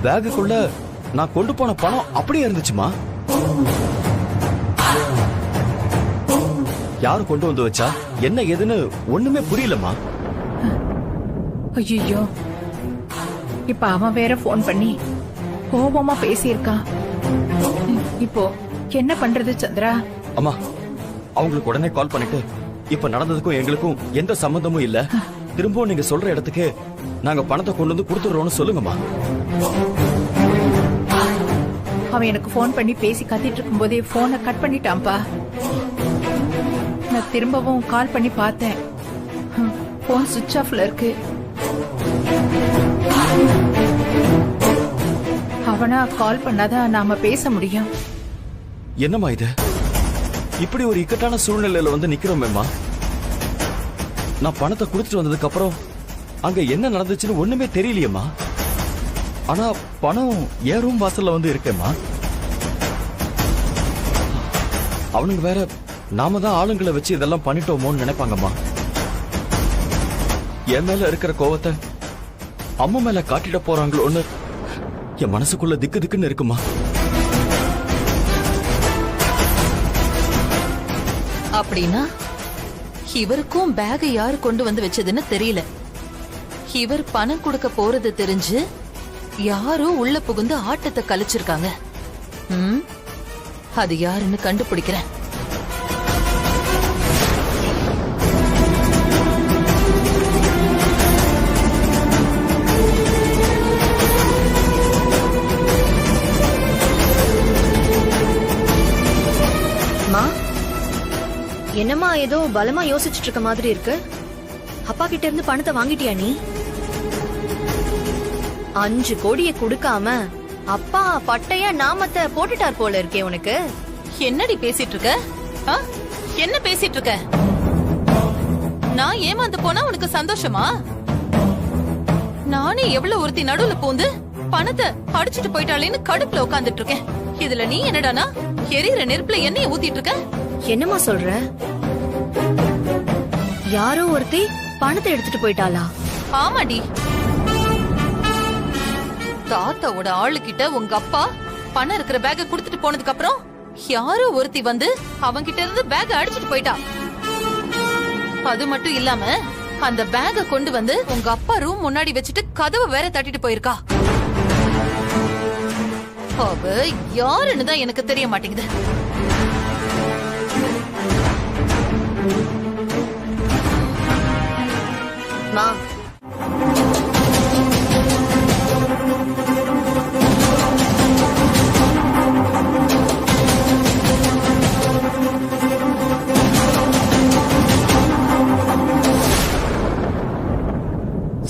பேக்குக்குள்ள நான் கொண்டு போன பணம் அப்படியே இருந்துச்சுமா. யாரு கொண்டு வந்து வச்சா என்ன ஏதுன்னு ஒண்ணுமே புரியலமா. ஐயோ, இப்ப அவன் வேற போன் பண்ணி கோபமா பேசியிருக்கான். இப்போ என்ன பண்றது சந்திரா? அம்மா, அவங்களுக்கு உடனே கால் பண்ணிட்டு இப்ப நடந்ததுக்கும் எங்களுக்கும் எந்த சம்பந்தமும் இல்ல, திரும்பவும் நீங்க சொல்ற இடத்துக்கு நாங்க பணத்தை கொண்டு வந்து கொடுத்துடுறோம்னு சொல்லுங்கம்மா. அவன் எனக்கு போன் பண்ணி பேசி கத்திட்டு இருக்கும் போதே போனை கட் பண்ணிட்டான்பா. நான் திரும்பவும் கால் பண்ணி பார்த்தேன், போன் சுவிட்ச் ஆஃப்ல இருக்கு. அவனா கால் பண்ணாதான் நாம பேச முடியும். என்னம்மா இது? இப்படி ஒரு இக்கட்டான சூழ்நிலையில வந்து நிக்கிறோமேம்மா. நான் பணத்தை கொடுத்துட்டு வந்ததுக்கு அப்புறம் அங்க என்ன நடந்துச்சுன்னு ஒண்ணுமே தெரியலையேம்மா. ஆனா பணம் என் ரூம் வாசல்ல வந்து இருக்கேம்மா. அவனுங்க வேற நாம தான் ஆளுங்களை வச்சு இதெல்லாம் பண்ணிட்டோமோன்னு நினைப்பாங்கம்மா. என் மேல இருக்கிற கோவத்தை அம்மா மேல காட்டிட போறாங்களோன்னு என் மனசுக்குள்ள திக்கு திக்குன்னு இருக்குமா. அப்படின்னா இவருக்கும் பேக யாரு கொண்டு வந்து வச்சதுன்னு தெரியல. இவர் பணம் கொடுக்க போறது தெரிஞ்சு யாரோ உள்ள புகுந்து ஆட்டத்தை கலைச்சிருக்காங்க. அது யாருன்னு கண்டுபிடிக்கிறேன். என்னம்மா ஏதோ பலமா யோசிச்சுட்டு இருக்க மாதிரி இருக்கு. அப்பா கிட்ட இருந்து பணத்தை வாங்கிட்டியா நீ? 5 கோடியை கொடுக்காம அப்பா பட்டையா நாமத்தை போட்டுட்டார் போல இருக்கே உனக்கு. என்னடி பேசிட்டு இருக்க? என்ன பேசிட்டு இருக்க? நான் ஏமாந்து போனா உனக்கு சந்தோஷமா? நானே எவ்வளவு ஒருத்தி நடுவுல பூந்து பணத்தை அடிச்சிட்டு போயிட்டாளேன்னு கடுப்புல உட்கார்ந்துட்டு இருக்கேன். இதுல நீ என்னடானா எரியிற நெருப்புல எண்ணெயை ஊத்திட்டு இருக்க? என்னம்மா சொல்ற? யாரோ ஒருத்தி பணத்தை எடுத்துட்டு போயிட்டாளா? ஆமாடி. தாத்தாவோட ஆளுகிட்ட உங்க அப்பா பணம் இருக்கிற பேக குடுத்துட்டு போனதுக்கு அப்புறம் யாரோ ஒருத்தி வந்து அவங்க கிட்ட இருந்து பேக அடிச்சிட்டு போயிட்டா. அது மட்டும் இல்லாம அந்த பேக கொண்டு வந்து உங்க அப்பா ரூம் முன்னாடி வச்சுட்டு கதவை வேற தட்டிட்டு போயிருக்கா. அவ யாருன்னு தான் எனக்கு தெரிய மாட்டேங்குது. மா,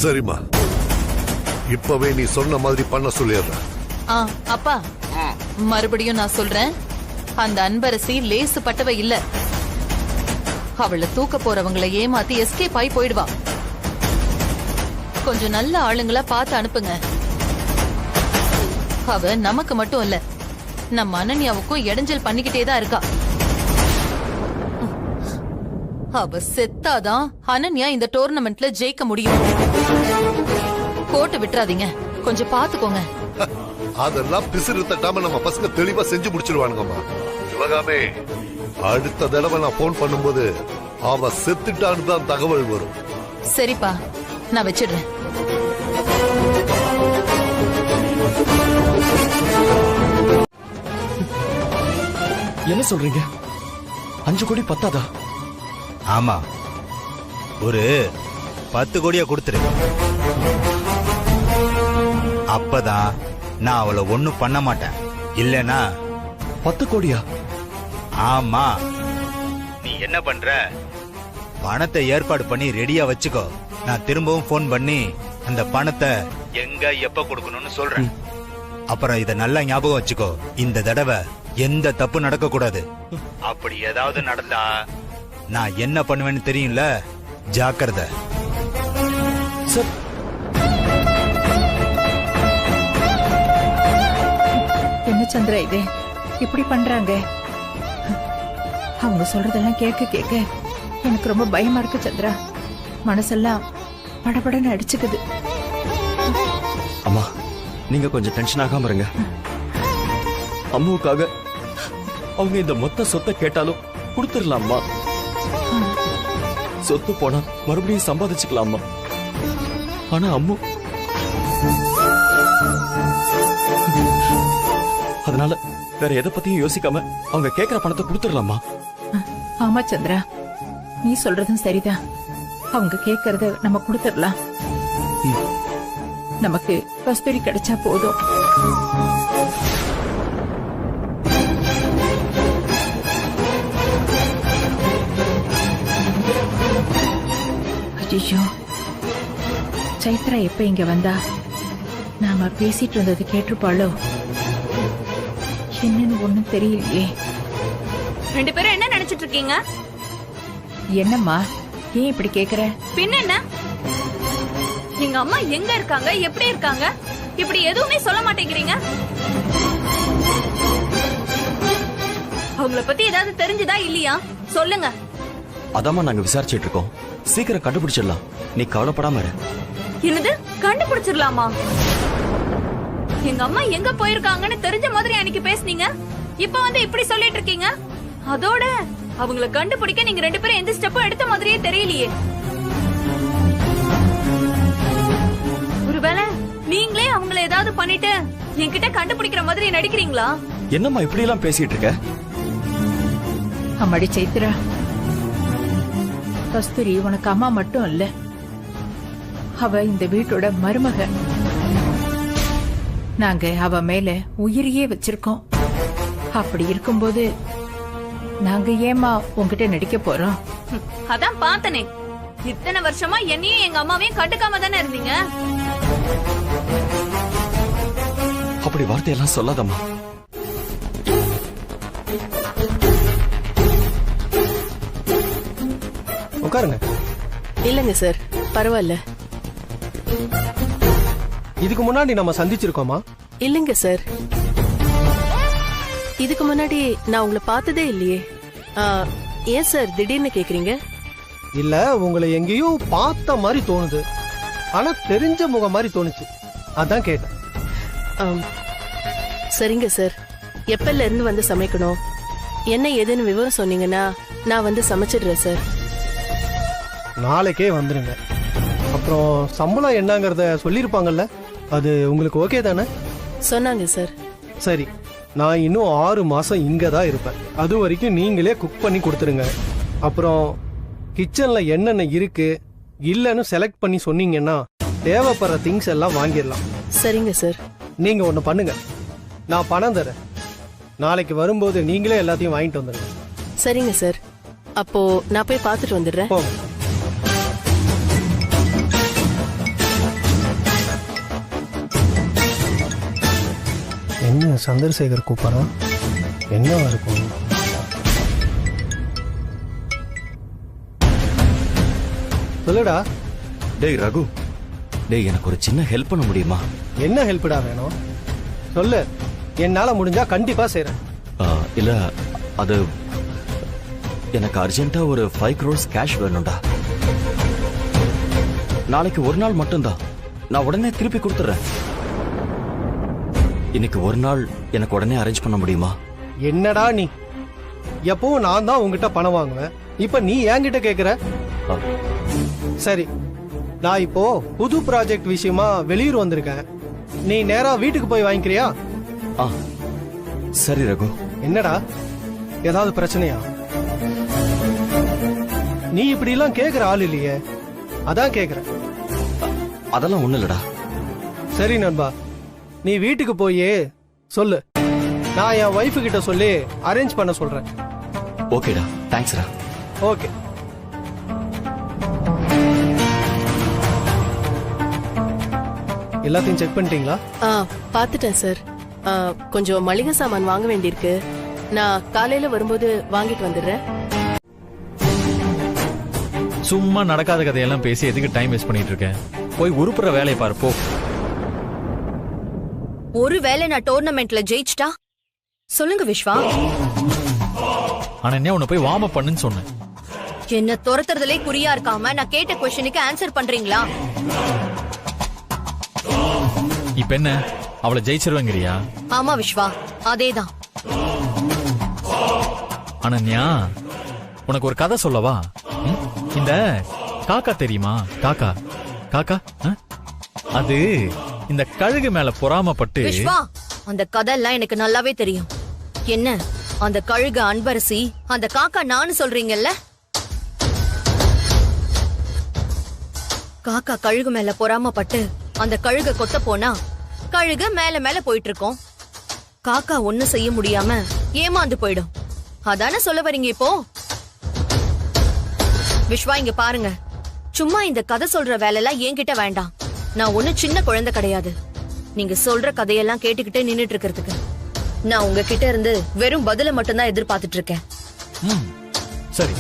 சரிம்மா, இப்பவே நீ சொன்ன மாதிரி பண்ண சொல்லிடுற. அப்பா, மறுபடியும் நான் சொல்றேன், அந்த அன்பரசி லேசு பட்டவ இல்ல. அவளை தூக்க போறவங்களை ஏமாத்தி எஸ்கேப் ஆகி போயிடுவா. கொஞ்சம் நல்ல ஆளுங்களா பார்த்து அனுப்புங்க. அவ நமக்கு மட்டும் இல்ல, நம்ம அனன்யாவுக்கும் இடைஞ்சல் பண்ணிக்கிட்டே தான் இருக்கா. அவ செத்தாதான் அனன்யா இந்த டோர்னமெண்ட்ல ஜெயிக்க முடியும். போட்டு விட்டுறாதீங்க, கொஞ்சம் பாத்துக்கோங்க. அதெல்லாம் பிசிறு தட்டாம நம்ம பசங்க தெளிவா செஞ்சு முடிச்சிருவானுங்கம்மா. சிவகாமே, அடுத்த தடவை நான் போன் பண்ணும்போது அவ செத்துட்டான்னு தான் தகவல் வரும். சரிப்பா, நான் வச்சிடுறேன். என்ன சொல்றீங்க? 5 கோடி பத்தாதா? ஆமா, ஒரு 10 கோடியா கொடுத்துரு. அப்பதான் நான் அவளை ஒண்ணும் பண்ண மாட்டேன். இல்லனா 10 கோடியா? ஆமா. நீ என்ன பண்ற? பணத்தை ஏற்பாடு பண்ணி ரெடியா வச்சுக்கோ. நான் திரும்பவும் போன் பண்ணி அந்த பணத்தை எங்க எப்ப கொடுக்கணும்னு சொல்றேன். அப்புறம் இத நல்லா ஞாபகம் வச்சுக்கோ, இந்த தடவை எந்த தப்பு நடக்க கூடாது. அப்படி ஏதாவது நடந்தா நான் என்ன பண்ணுவேன்னு தெரியும்ல, ஜாக்கிரதை. சார், என்ன சந்திரா இது இப்படி பண்றாங்க? அவங்க சொல்றதெல்லாம் கேட்க கேட்க எனக்கு ரொம்ப பயமா இருக்கு சந்திரா. மனசெல்லாம் படபடன்னு அடிச்சுக்குது. அம்மா, நீங்க கொஞ்சம் டென்ஷன் ஆகாம இருங்க. அம்முவுக்காக அவங்க இந்த மொத்த சொத்தை கேட்டாலும் கொடுத்துடலாம்மா. சொத்து போனா மறுபடியும் சம்பாதிச்சுக்கலாமா. ஆனா அம்மு அதனால வேற எதை பத்தியும் யோசிக்காம அவங்க கேக்குற பணத்தை கொடுத்துடலாமா. ஆமா சந்திரா, நீ சொல்றதும் சரிதான். அவங்க கேக்குறத நம்ம கொடுத்துடலாம். நமக்கு கஸ்தூரி கிடைச்சா போதும். ஐயோ, சைத்ரா எப்ப இங்க வந்தா நாம பேசிட்டு இருந்தது கேட்டிருப்பாளோ? என்னன்னு ஒண்ணும் தெரியலையே. ரெண்டு பேரும் என்ன நினைச்சிட்டு இருக்கீங்க? என்னம்மா, ஏன் இப்படி கேக்குற? பின்ன என்ன? எங்க அம்மா எங்க இருக்காங்க, எப்படி இருக்காங்க, இப்படி எதுவுமே சொல்ல மாட்டேங்கிறீங்க. அவங்கள பத்தி ஏதாவது தெரிஞ்சுதா இல்லையா சொல்லுங்க. அதாம்மா நாங்க விசாரிச்சுட்டு இருக்கோம். சீக்கிரம் கண்டுபிடிச்சிடலாம், நீ கவலைப்படாம இரு. என்னது கண்டுபிடிச்சிடலாமா? எங்க அம்மா எங்க போயிருக்காங்கன்னு தெரிஞ்ச மாதிரி அன்னைக்கு பேசுனீங்க, இப்ப வந்து இப்படி சொல்லிட்டு இருக்கீங்க. அதோட அவங்கள கண்டுபிடிக்க நீங்க ரெண்டு பேரும் எந்த ஸ்டெப்பும் எடுத்த மாதிரியே தெரியலையே. ஒருவேளை நீங்களே அவங்கள ஏதாவது பண்ணிட்டு என்கிட்ட கண்டுபிடிக்கிற மாதிரி நடிக்கிறீங்களா? என்னம்மா இப்படி எல்லாம் பேசிட்டு இருக்க? அம்மாடி சைத்ரா, கஸ்தூரி உனக்கு அம்மா மட்டும் இல்ல, அவ இந்த வீட்டோட மருமக. நாங்க அவ மேல உயிரையே வச்சிருக்கோம். அப்படி இருக்கும்போது நாங்க ஏமா உங்ககிட்ட நடிக்க போறோம்? அதான் பார்த்தனே, இத்தனை வருஷமா என்னையும் எங்க அம்மாவையும் கண்டுக்காம தானே இருந்தீங்க. அப்படி வார்த்தையெல்லாம் சொல்லாதம்மா. உட்காருங்க. இல்லங்க சார், பரவாயில்ல. இதுக்கு முன்னாடி நம்ம சந்திச்சிருக்கோமா? இல்லங்க சார், இதுக்கு முன்னாடி நான் உங்களை பார்த்ததே இல்லையே. ஏன் சார் திடீர்னு கேக்குறீங்க? இல்ல, உங்களை எங்கேயோ பார்த்த மாதிரி தோணுது, ஆனா தெரிஞ்ச முகம் மாதிரி தோணுச்சு, அதான் கேட்டேன். சரிங்க சார், எப்பல இருந்து வந்து சமைக்கணும், என்ன ஏதுன்னு விவரம் சொன்னீங்கன்னா நான் வந்து சமைச்சிடுறேன் சார். நாளைக்கே வந்துருங்க. அப்புறம் சம்பளம் என்னங்கறத சொல்லிருப்பாங்கல்ல, அது உங்களுக்கு ஓகே தானே? சொன்னாங்க சார். சரி, நான் இன்னும் 6 மாசம் இங்க தான் இருப்பேன். அது வரைக்கும் நீங்களே குக் பண்ணி கொடுத்துருங்க. அப்புறம் கிச்சன்ல என்னென்ன இருக்கு இல்லன்னு செலக்ட் பண்ணி சொன்னீங்கன்னா தேவைப்படுற திங்ஸ் எல்லாம் வாங்கிடலாம். சரிங்க சார். நீங்க ஒண்ணு பண்ணுங்க, நான் பணம் தரேன். நாளைக்கு வரும்போது நீங்களே எல்லாத்தையும் வாங்கிட்டு வந்துடுங்க. சரிங்க சார், அப்போ நான் போய் பார்த்துட்டு வந்துடுறேன். போங்க. என்ன சந்திரசேகர் கூப்பிட்றான்? என்னவா இருக்கும்? சொல்லுடா. டேய் ரகு, டேய் எனக்கு ஒரு சின்ன ஹெல்ப் பண்ண முடியுமா? என்ன ஹெல்ப்டா வேணும் சொல்லு, என்னால முடிஞ்சா கண்டிப்பா செய்றேன். இல்ல, அது எனக்கு அர்ஜென்ட்டா ஒரு 5 crores கேஷ் வேணும்டா. நாளைக்கு ஒரு நாள் மட்டும்தான், நான் உடனே திருப்பி கொடுத்துறேன். இன்னைக்கு ஒரு நாள் எனக்கு உடனே அரேஞ்ச் பண்ண முடியுமா? என்னடா நீ, எப்பவும் நான் தான் உங்ககிட்ட பணம் வாங்குவேன், இப்ப நீ என்கிட்ட கேக்குற? சரி, நான் இப்போ புது ப்ராஜெக்ட் விஷயமா வெளியூர் வந்திருக்கேன், நீ நேரா வீட்டுக்கு போய் வாங்கிக்கிறியா? சரி ரகு. என்னடா, ஏதாவது பிரச்சனையா? நீ இப்படி எல்லாம் கேக்குற ஆள் இல்லையே, அதான் கேக்குறேன். அதெல்லாம் ஒண்ணு இல்லடா. சரி நண்பா, நீ வீட்டுக்கு போய் சொல்லு, நான் என் வைஃபு கிட்ட சொல்லி அரேஞ்ச் பண்ண சொல்றேன். ஓகேடா, தேங்க்ஸ்டா. ஓகே. எல்லாத்தையும் செக் பண்ணிட்டீங்களா? பார்த்துட்டேன் சார். கொஞ்சம் மளிகை சாமான் வாங்க வேண்டியிருக்கு, நான் காலையில வரும்போது வாங்கிட்டு வந்துடுறேன். சும்மா நடக்காத கதையெல்லாம் பேசி எதுக்கு டைம் வேஸ்ட் பண்ணிட்டு இருக்கேன்? போய் உருப்புற வேலையை பாரு போ. ஒருவேளை நான் டோர்னமெண்ட்ல ஜெயிச்சிட்டா சொல்லுங்க விஸ்வா. ஆனா என்ன உன்னை போய் வார்ம் அப் பண்ணுன்னு சொன்னேன். என்ன துரத்துறதுலே குறியா இருக்காம நான் கேட்ட கொஸ்டினுக்கு ஆன்சர் பண்றீங்களா? இப்ப என்ன அவளை ஜெயிச்சிருவேங்கிறியா? ஆமா விஸ்வா, அதேதான். அனன்யா, உனக்கு ஒரு கதை சொல்லவா? இந்த காக்கா தெரியுமா? காக்கா காக்கா அது இந்த கழுகு மேல பொறாமப்பட்டு. விஸ்வா, அந்த கதையெல்லாம் எனக்கு நல்லாவே தெரியும். என்ன, அந்த கழுகு அன்பரசி, அந்த காக்கா நானு சொல்றீங்கல்ல? காக்கா கழுகு மேல பொறாமப்பட்டு அந்த கழுக கொத்த போனா கழுகு மேல மேல போயிட்டு இருக்கோம். காக்கா ஒண்ணு செய்ய முடியாம ஏமாந்து போயிடும். அதானே சொல்ல வரீங்க இப்போ? விஸ்வா, இங்க பாருங்க, சும்மா இந்த கதை சொல்ற வேலையெல்லாம் என்கிட்ட வேண்டாம். நான் ஒண்ணு சின்ன குழந்தை கிடையாது. நீங்க சொல்ற கதையெல்லாம் கேட்டுக்கிட்டே நின்னுட்டு இருக்கிறதுக்கு. நான் உங்ககிட்ட இருந்து வெறும் பதில மட்டும்தான் எதிர்பார்த்துட்டு இருக்கேன். சரி,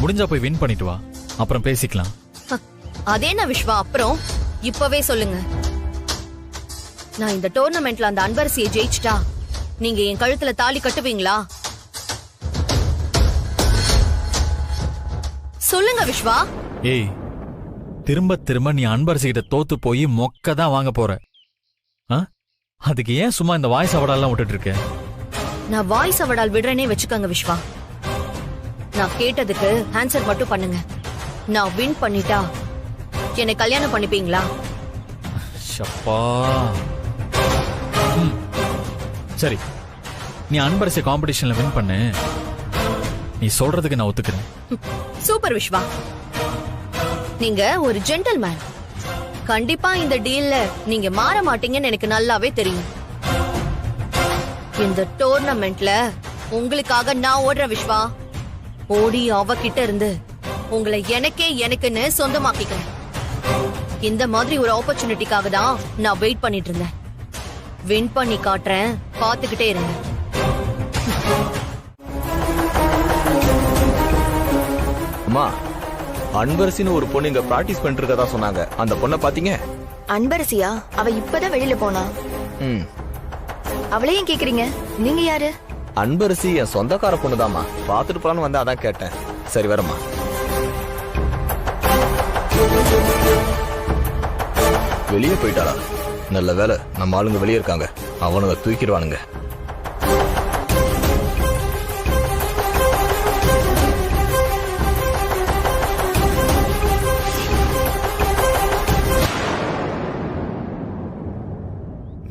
முடிஞ்சா போய் வின் பண்ணிட்டு வா, அப்புறம் பேசிக்கலாம். அதேனா விஸ்வா, அப்புறம் இப்பவே சொல்லுங்க. நான் இந்த டோர்னமெண்ட்ல அந்த அன்பரசியை ஜெயிச்சிட்டா நீங்க என் கழுத்துல தாலி கட்டுவீங்களா? சொல்லுங்க விஸ்வா. ஏய், திரும்ப திரும்ப நீ அன்பரசி கிட்ட தோத்து போய் மொக்க தான் வாங்க போற. அதுக்கு ஏன் சும்மா இந்த வாய்ஸ் அவடாலாம் விட்டுட்டு இருக்க? நான் வாய்ஸ் அவடால் விடுறேனே வச்சுக்கோங்க விஸ்வா. நான் கேட்டதுக்கு ஆன்சர் மட்டும் பண்ணுங்க. நான் வின் பண்ணிட்டா என்னை கல்யாணம் பண்ணிப்பீங்களா? ஷப்பா. சரி, நீ அன்பரசி காம்படிஷன்ல வின் பண்ணு. நீ சொல்றதுக்கு நான் ஒத்துக்கிறேன். சூப்பர் விஸ்வா, நீங்க ஒரு ஜென்டில்மேன். கண்டிப்பா இந்த டீல்ல நீங்க மாற மாட்டீங்கன்னு எனக்கு நல்லாவே தெரியும். இந்த டோர்னமெண்ட்ல உங்களுக்காக நான் ஓடுறேன் விஸ்வா. ஓடி அவகிட்ட இருந்து உங்களை எனக்குன்னு சொந்தமாக்கிக்கிறேன். இந்த மாதிரி ஒரு ஆப்பர்ச்சுனிட்டிக்காக தான் நான் வெயிட் பண்ணிட்டு இருந்தேன். வின் பண்ணி காட்டுறேன், பாத்துக்கிட்டே இருங்க. அம்மா, அன்பரசின்னு ஒரு பொண்ணு இங்க பிராக்டிஸ் பண்ணிட்டு இருக்கதா சொன்னாங்க. அந்த பொண்ணை பாத்தீங்க? அன்பரசியா? அவ இப்பதான் வெளியில போனா. அவளையும் கேக்குறீங்க? நீங்க யாரு? அன்பரசி என் சொந்தக்கார பொண்ணுதாம்மா. பாத்துட்டு போலான்னு வந்து அதான் கேட்டேன். சரி, வரமா. வெளியே போயிட்டாளா? நல்ல வேலை, நம்ம ஆளுங்க வெளியே இருக்காங்க. அவனுங்க தூக்கிடுவானுங்க.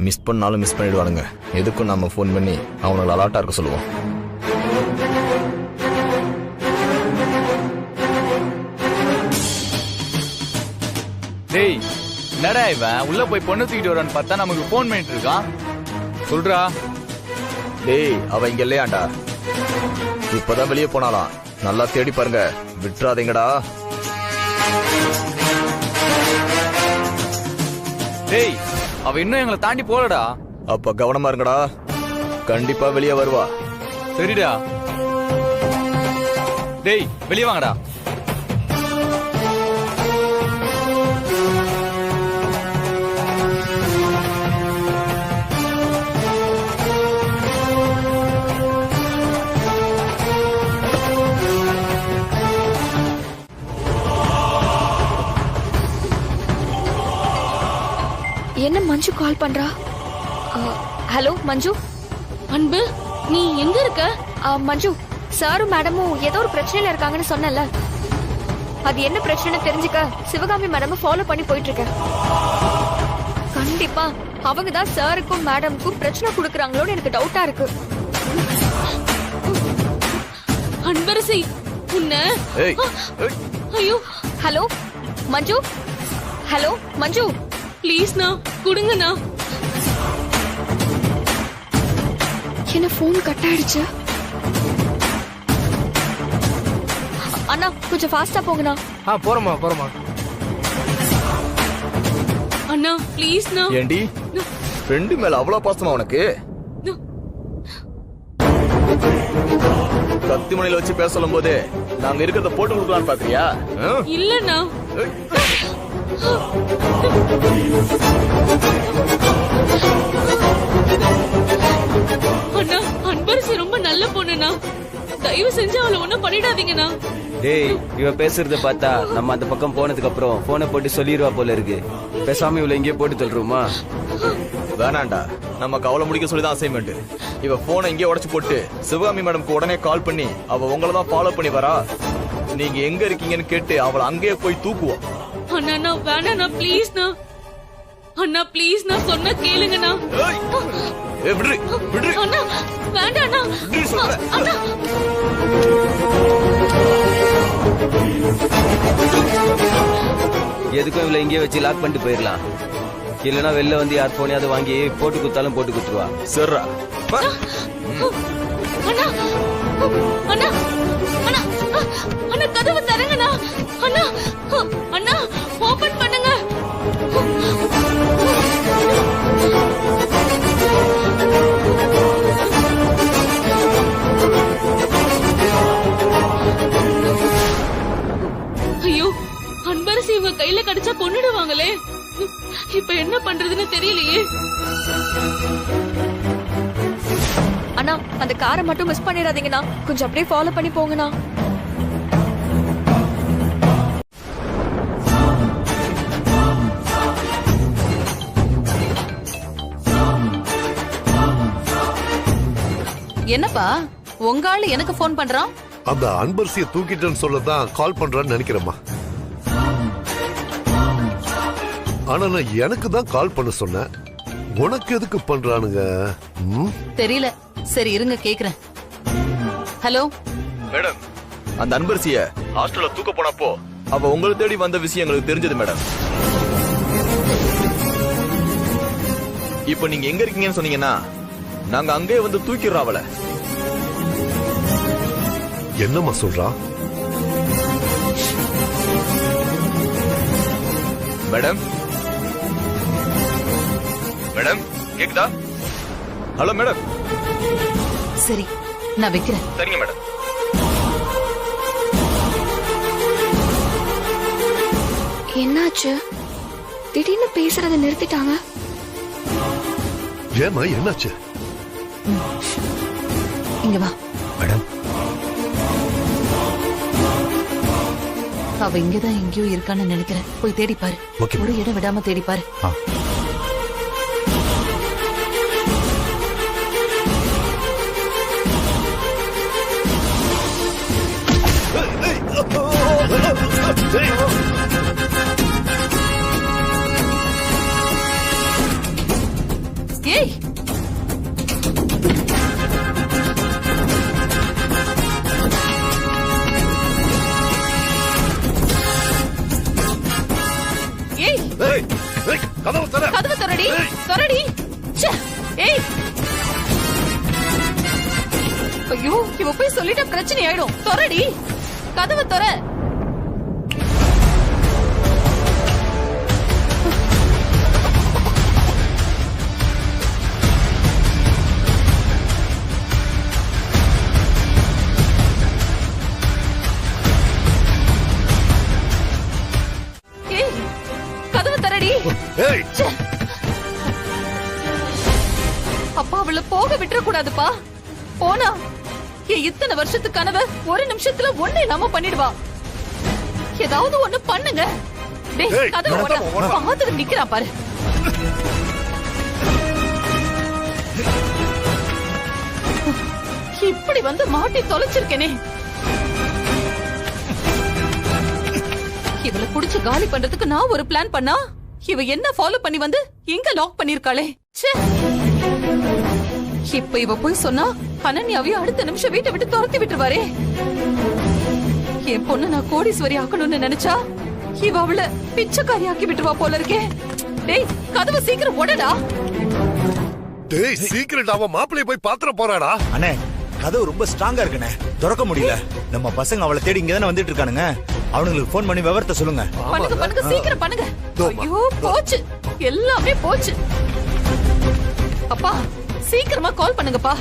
மிஸ் பண்ணாலும் மிஸ் பண்ணிடுவானுங்க. எதுக்கும் நம்ம ஃபோன் பண்ணி அவனுங்களை அலாட்டா இருக்க சொல்லுவோம். டேய், என்னடா இவன் உள்ள போய் பொண்ணு தூக்கிட்டு வரான்னு பார்த்தா நமக்கு போன் பண்ணிட்டு இருக்கான். சொல்றா. டேய், அவ இங்க இல்லையாண்டா. இப்பதான் வெளியே போனாலாம். நல்லா தேடி பாருங்க, விட்டுறாதீங்கடா. டேய், அவ இன்னும் எங்களை தாண்டி போலடா. அப்ப கவனமா இருங்கடா. கண்டிப்பா வெளியே வருவா. சரிடா. டேய், வெளியே வாங்கடா. என்ன மஞ்சு கால் பண்றா? ஹலோ மஞ்சு. அன்பு, நீ எங்க இருக்க? மஞ்சு, சாரும் மேடமும் ஏதோ ஒரு பிரச்சனையில இருக்காங்கன்னு சொன்னல. அது என்ன பிரச்சனை தெரிஞ்சுக்க சிவகாமி மேடம் ஃபாலோ பண்ணி போயிட்டு இருக்கேன். கண்டிப்பா அவங்க தான் சாருக்கும் மேடமுக்கும் பிரச்சனை கொடுக்கறாங்களோன்னு எனக்கு டவுட்டா இருக்கு. அன்பரசி, உன்ன. ஐயோ. ஹலோ மஞ்சு. ஹலோ மஞ்சு, ப்ளீஸ்ண்ணா, கொடுங்கண்ணா. என்ன போன் கட் ஆயிடுச்சு? அண்ணா, கொஞ்சம் ஃபாஸ்டா போங்கண்ணா. போறமா போறமா. அண்ணா ப்ளீஸ்ண்ணா. ஏண்டி, ஃப்ரெண்டு மேல அவ்வளவு பாசமா உனக்கு? கத்தி மணில வச்சு பேச சொல்லும் போது நாங்க இருக்கிறத போட்டு கொடுக்கலான்னு பாக்குறியா? இல்லண்ணா. அண்ணா, அன்பரசி ரொம்ப நல்ல பொண்ணுண்ணா. தயவு செஞ்சு அவளை ஒண்ணும் பண்ணிடாதீங்கண்ணா. டேய், இவ பேசுறத பார்த்தா நம்ம அந்த பக்கம் போனதுக்கு அப்புறம் போனை போட்டு சொல்லிடுவா போல இருக்கு. பேசாம இவளை இங்கே போட்டு தள்ளுறோமா? வேணாண்டா, நம்ம கவலை முடிக்க சொல்லிதான் அசைன்மெண்ட். இவ போனை இங்கே உடைச்சு போட்டு சிவகாமி மேடம்க்கு உடனே கால் பண்ணி அவ உங்களை தான் ஃபாலோ பண்ணி வரா. நீங்க எங்க இருக்கீங்கன்னு கேட்டு அவளை அங்கேயே போய் தூக்குவா. அண்ணா வேணாண்ணா ப்ளீஸ்ண்ணா. அண்ணா ப்ளீஸ்ண்ணா சொன்ன கேளுங்கண்ணா. ஏய் விடு விடு. அண்ணா வேண்டாண்ணா. விடு சொல்றேன். அண்ணா எதுக்கும் இவ்வளவு இங்கே வச்சு லாக் பண்ணிட்டு போயிடலாம். இல்லனா வெளில வந்து யார் போனையாவது வாங்கி போட்டு குத்தாலும் போட்டு குத்துருவா. சரிடா. அண்ணா அண்ணா அண்ணா அண்ணா கதவு தரங்கண்ணா. அண்ணா அண்ணா ஓபன் பண்ணுங்க. ஐயோ, அன்பரசி இவங்க கையில கடிச்சா கொன்னுடுவாங்களே. இப்ப என்ன பண்றதுன்னு தெரியலையே. அண்ணா அந்த காரை மட்டும் மிஸ் பண்ணிடாதீங்கண்ணா. கொஞ்சம் அப்படியே ஃபாலோ பண்ணி போங்கண்ணா. என்னப்பா உங்க ஆளு எனக்கு போன் பண்றான்? அந்த அன்பரசியை தூக்கிட்டேன்னு சொல்லதான் கால் பண்றான்னு நினைக்கிறேம்மா. ஆனா நான் எனக்கு தான் கால் பண்ண சொன்னேன். உனக்கு எதுக்கு பண்றானுங்க? தெரியல. சரி இருங்க கேக்குறேன். ஹலோ மேடம், அந்த அன்பரசிய ஹாஸ்டல்ல தூக்க போனப்போ அவ உங்களை தேடி வந்த விஷயம் எங்களுக்கு தெரிஞ்சது மேடம். இப்ப நீங்க எங்க இருக்கீங்கன்னு சொன்னீங்கன்னா நாங்க அங்கேயே வந்து தூக்கிடுறோம் அவளை. என்னம்மா சொல்றா? மேடம் மேடம் கேக்குதா? Hello madam. சரி நான் வைக்கிறேன். சரிங்க மேடம். என்னாச்சு? திடீர்னு பேசுறத நிறுத்திட்டாங்க. ஏமா என்னாச்சு? இங்க வா மேடம். அவ இங்கதான் எங்கேயோ இருக்கான்னு நினைக்கிறேன். போய் தேடி பாரு. ஒரு இடம் விடாம தேடி பாரு. ஏய் கதவு தரடி தரடி. ஏய் ஐயோ, இவ போய் சொல்லிட்ட பிரச்சனை ஆயிடும். தரடி கதவை தர. ஏய் கதவை தரடி. அப்பா அவளை போக விட்டுற கூடாதுப்பா. போனா என் இத்தனை வருஷத்து கனவை ஒரு நிமிஷத்துல ஒண்ணு இல்லாம பண்ணிடுவா. ஏதாவது ஒண்ணு பண்ணுங்க. டேய் கதவை பாத்துட்டு நிக்கிறா பாரு. இப்படி வந்து மாட்டி தொலைச்சிருக்கேனே. இவளை புடிச்சு காலி பண்றதுக்கு நான் ஒரு பிளான் பண்ணா இவ என்ன ஃபாலோ பண்ணி வந்து எங்க லாக் பண்ணிருக்காளே. இப்ப இவ போய் சொன்னா அனன்யாவையும் அடுத்த நிமிஷம் வீட்டை விட்டு துரத்தி விட்டுருவாரே. என் பொண்ணு நான் கோடீஸ்வரி ஆக்கணும்னு நினைச்சா இவ அவளை பிச்சைக்காரி ஆக்கி விட்டுருவா போல இருக்கே. டேய் கதவை சீக்கிரம் உடடா. டேய் சீக்கிரம் அவ மாப்பிளைய போய் பாத்திர போறாடா. அண்ணே கதவு ரொம்ப ஸ்ட்ராங்கா இருக்குண்ணே, திறக்க முடியல. நம்ம பசங்க அவளை தேடி இங்க தானே வந்துட்டு இருக்கானுங்க. அவனுங்களுக்கு போன் பண்ணி விவரத்தை சொல்லுங்க. பண்ணுங்க பண்ணுங்க சீக்கிரம் பண்ணுங்க. ஐயோ போச்சு, எல்லாமே போச்சு. அப்பா சீக்கிரமா கால் பண்ணுங்கப்பா.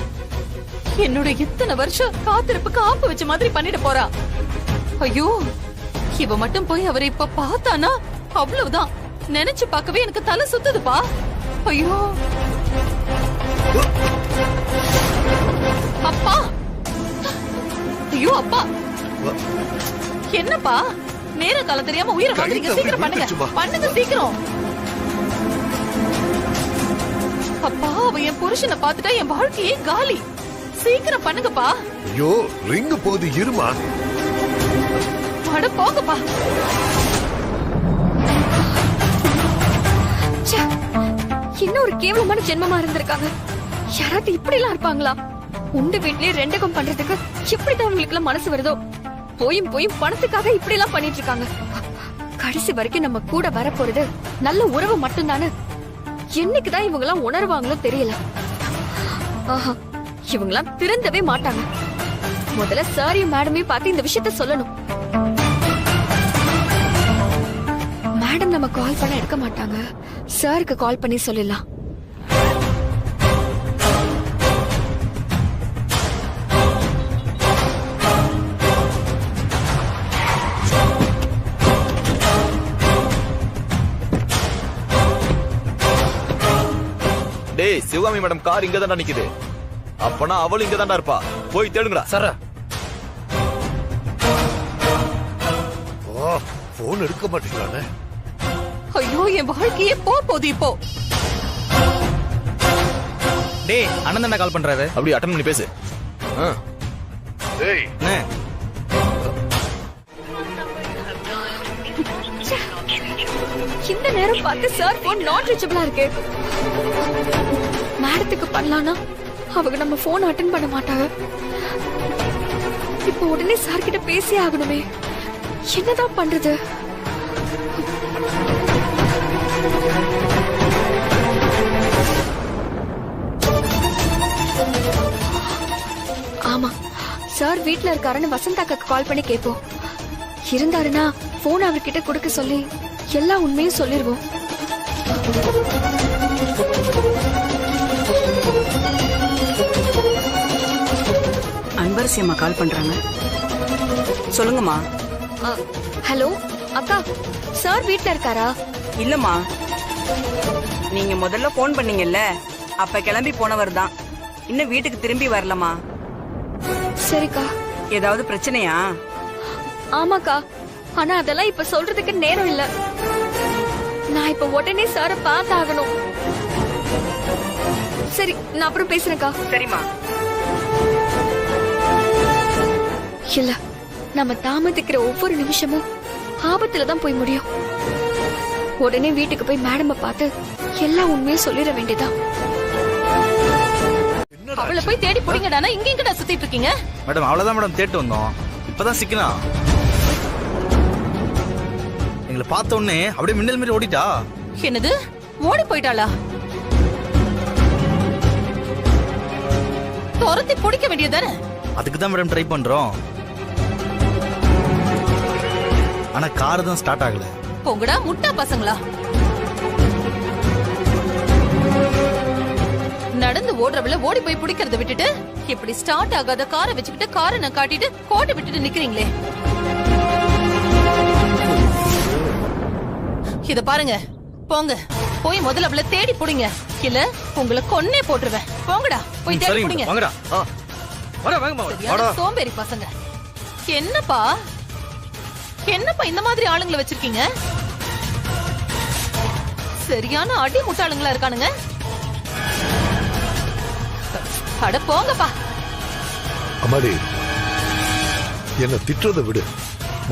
என்னோட இத்தனை வருஷம் காத்திருப்புக்கு ஆப்பு வச்ச மாதிரி பண்ணிட போறா. ஐயோ இவ மட்டும் போய் அவரை இப்ப பார்த்தானா அவ்வளவுதான். நினைச்சு பார்க்கவே எனக்கு தலை சுத்துதுப்பா. ஐயோ அப்பா, ஐயோ அப்பா, என்னப்பா நேர காலம் தெரியாம உயிரை வாங்குறீங்க. சீக்கிரம் பண்ணுங்க பண்ணுங்க சீக்கிரம். அப்பா அவ என் புருஷனை பார்த்துட்டா என் வாழ்க்கையே காலி. சீக்கிரம் பண்ணுங்கப்பா. ஐயோ ரிங்கு போகுது, இருமா. அட போங்கப்பா. இன்னும் ஒரு கேவலமான ஜென்மமா இருந்திருக்காங்க. யாராவது இப்படி எல்லாம் இருப்பாங்களா? உண்டு வீட்லயே ரெண்டகம் பண்றதுக்கு எப்படிதான் அவங்களுக்கு எல்லாம் மனசு வருதோ? போயும் போயும் பணத்துக்காக இப்படி எல்லாம் பண்ணிட்டு இருக்காங்க. கடைசி வரைக்கும் நம்ம கூட வரப்போறது நல்ல உறவு மட்டும்தானே. என்னைக்குதான் இவங்க எல்லாம் உணர்வாங்களோ தெரியல. ஆஹா, இவங்க எல்லாம் திருந்தவே மாட்டாங்க. முதல்ல சாரியும் மேடமையும் பார்த்து இந்த விஷயத்த சொல்லணும். மேடம் நம்ம கால் பண்ண எடுக்க மாட்டாங்க. சாருக்கு கால் பண்ணி சொல்லிடலாம். டேய் சிவகாமி மேடம் கார் இங்க தான் நிக்குது. அப்பனா அவளும் இங்க தான் இருப்பா. போய் தேடுங்கடா. சார் போன் எடுக்க மாட்டீங்களானே? ஐயோ என் வாழ்க்கையே போகுது இப்போ. டேய் அண்ணன் தானே கால் பண்றாரு. அப்படி அட்டன் பண்ணி பேசு. டேய் இந்த நேரம் பார்த்து சார் போன் நாட் ரீச்சபிளா இருக்கு. மேடத்துக்கு பண்ணலாம்னா அவங்க நம்ம போன் அட்டெண்ட் பண்ண மாட்டாங்க. இப்போ உடனே சார் கிட்ட பேசி ஆகணுமே. என்னதான் பண்றது? ஆமா, சார் வீட்ல இருக்காருன்னு வசந்தாக்கு கால் பண்ணி கேட்போம். இருந்தாருன்னா போன் அவர்கிட்ட கொடுக்க சொல்லி எல்லா உண்மையும் சொல்லிருவோம். அன்பரசி அம்மா கால் பண்றாங்க. சொல்லுங்கம்மா. ஹலோ அக்கா, சார் வீட்ல இருக்காரா? இல்லம்மா, நீங்க முதல்ல போன் பண்ணீங்கல்ல, அப்ப கிளம்பி போனவர் தான். இன்னும் வீட்டுக்கு திரும்பி வரலமா. சரிக்கா. ஏதாவது பிரச்சனையா? ஆமாக்கா, ஆனா அதெல்லாம் இப்ப சொல்றதுக்கு நேரம் இல்ல. நான் இப்ப உடனே சார பார்த்தாகணும். சரி, நான் அப்புறம் பேசுறேன்க்கா. சரிம்மா. இல்ல, நம்ம தாமதிக்கிற ஒவ்வொரு நிமிஷமும் ஆபத்துல தான் போய் முடியும். உடனே வீட்டுக்கு போய் மேடம் பார்த்து எல்லா உண்மையும் சொல்லிட வேண்டியதான். அவளை போய் தேடி புடிங்கடானா இங்க எங்கடா சுத்திட்டு இருக்கீங்க? மேடம் அவ்வளவுதான் மேடம் தேட்டு வந்தோம். இப்பதான் சிக்கலாம். எங்களை பார்த்த உடனே அப்படியே மின்னல் மாதிரி ஓடிட்டா. என்னது, ஓடி போயிட்டாளா? துரத்தி பிடிக்க வேண்டியதானே? அதுக்கு தான் மேடம் ட்ரை பண்றோம். ஆனா கார் தான் ஸ்டார்ட் ஆகல. போங்கடா முட்டா பசங்களா. நடந்து ஓடுறவள ஓடி போய் பிடிக்கிறத விட்டுட்டு இப்படி ஸ்டார்ட் ஆகாத காரை வச்சுக்கிட்டு காரை நான் காட்டிட்டு கோட்டை விட்டுட்டு நிக்கிறீங்களே. இத பாருங்க, போங்க போய் முதல்ல அவளை தேடி புடிங்க. இல்ல உங்களை கொன்னே போட்டுருவேன். போங்கடா போய் தேடி புடிங்க. வாங்கடா. சோம்பேறி பசங்க. என்னப்பா என்னப்பா இந்த மாதிரி ஆளுங்களை வச்சிருக்கீங்க? சரியான அடி முட்டாளுங்களா இருக்கானுங்க. அட போங்கப்பா. அம்மாடி, என்ன திட்டுறதை விடு.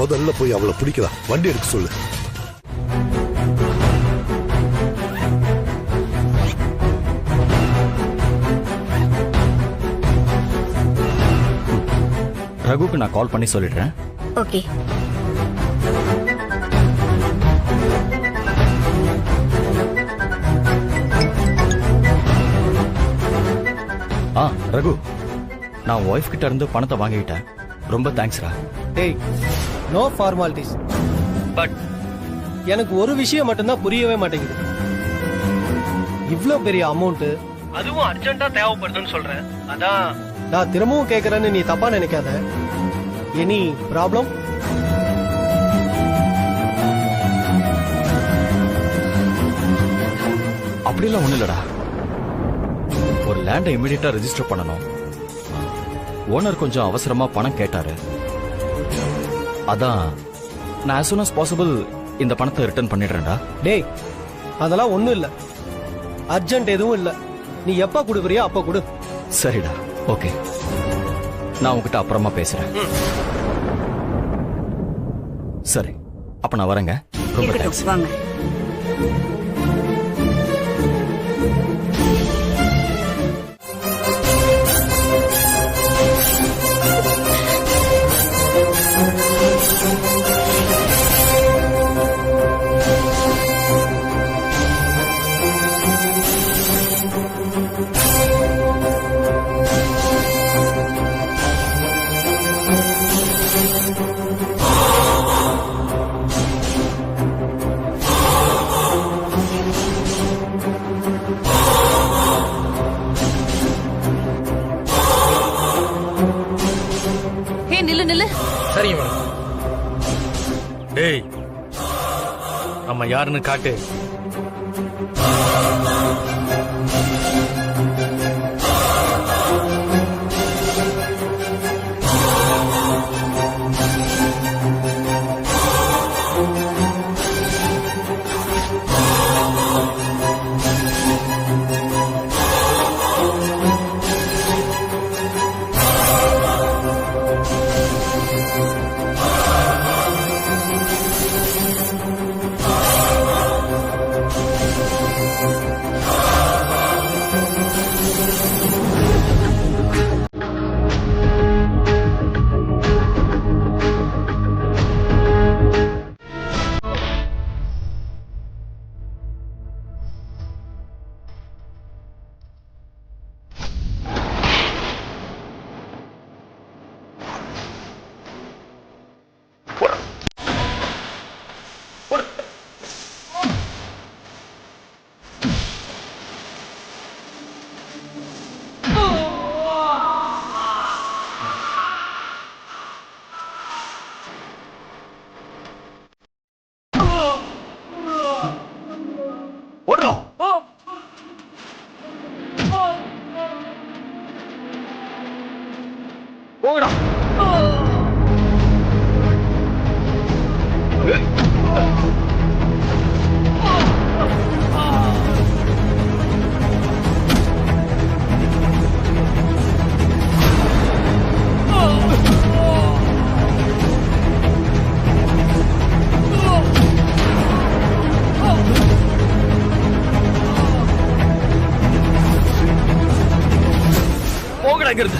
முதல்ல போய் அவளை பிடிக்கலாம். வண்டி எடுக்க சொல்லு. ரகுக்கு நான் கால் பண்ணி சொல்லிடுறேன். ஓகே. ரகு, நான் ஒய்ஃப் கிட்ட இருந்து பணத்தை வாங்கிட்டேன். ரொம்ப தேங்க்ஸ்ரா. டேய், நோ ஃபார்மாலிட்டிஸ். பட் எனக்கு ஒரு விஷயம் மட்டும்தான் புரியவே மாட்டேங்குது. இவ்ளோ பெரிய அமௌண்ட், அதுவும் அர்ஜென்ட்டா தேவைப்படுதுன்னு சொல்றேன். அதான் நான் திரும்பவும் கேக்குறேன்னு நீ தப்பா நினைக்காத. Any problem? அப்படிலாம் ஒண்ணு இல்லடா. ஒரு லேண்டை இமிடியேட்டா ரெஜிஸ்டர் பண்ணணும். ஓனர் கொஞ்சம் அவசரமா பணம் கேட்டாரு. அதான் நான் as soon as possible இந்த பணத்தை ரிட்டர்ன் பண்ணிடுறேன்டா. டேய், அதெல்லாம் ஒண்ணும் இல்ல. அர்ஜென்ட் எதுவும் இல்ல. நீ எப்ப கொடுக்குறியோ அப்ப கொடு. சரிடா, ஓகே. நான் உங்ககிட்ட அப்புறமா பேசுறேன். சரி, அப்ப நான் வரேங்க. ரொம்ப தேங்க்ஸ். வாங்க. ஹே, நில்லு நில்லு. சரிங்க மேடம். டேய், நம்ம யாருன்னு காட்டு. போகடாங்கிறது.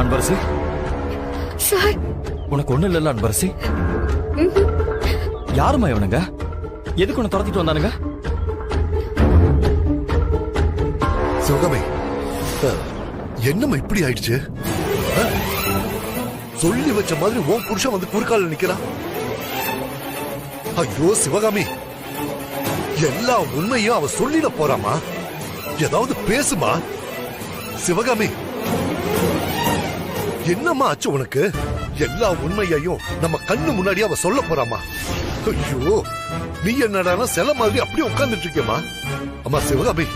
அன்பரசி, சார், உனக்கு ஒண்ணு இல்ல அன்பரசி? யாருமா இவனுங்க? எதுக்கு உன்னை துரத்திட்டு வந்தானுங்க? சிவகாமி, என்னம்மா இப்படி ஆயிடுச்சு? சொல்லி வச்ச மாதிரி உன் புருஷன் வந்து குறுக்கால நிக்கிறான். ஐயோ சிவகாமி, எல்லா உண்மையும் அவ சொல்லிட போறாமா? ஏதாவது பேசுமா சிவகாமி. என்னம்மா ஆச்சு உனக்கு? எல்லா உண்மையையும் நம்ம கண்ணு முன்னாடி அவ சொல்ல போறாமா? ஐயோ, நீ என்னடானா சில மாதிரி அப்படியே உட்கார்ந்துட்டு இருக்கேமா? அம்மா சிவகாமி,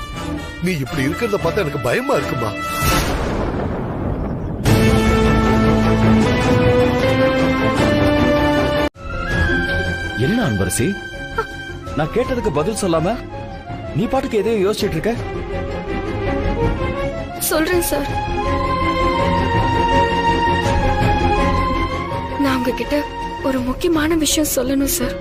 நீ இப்படி இருக்கிறத பார்த்தா எனக்கு பயமா இருக்குமா? என்ன அன்பரசி, நான் கேட்டதுக்கு பதில் சொல்லாம நீ பாட்டுக்கு எதையோ யோசிச்சுட்டு இருக்க? சொல்றேன் சார். நான் உங்ககிட்ட ஒரு முக்கியமான விஷயம் சொல்லணும் சார்.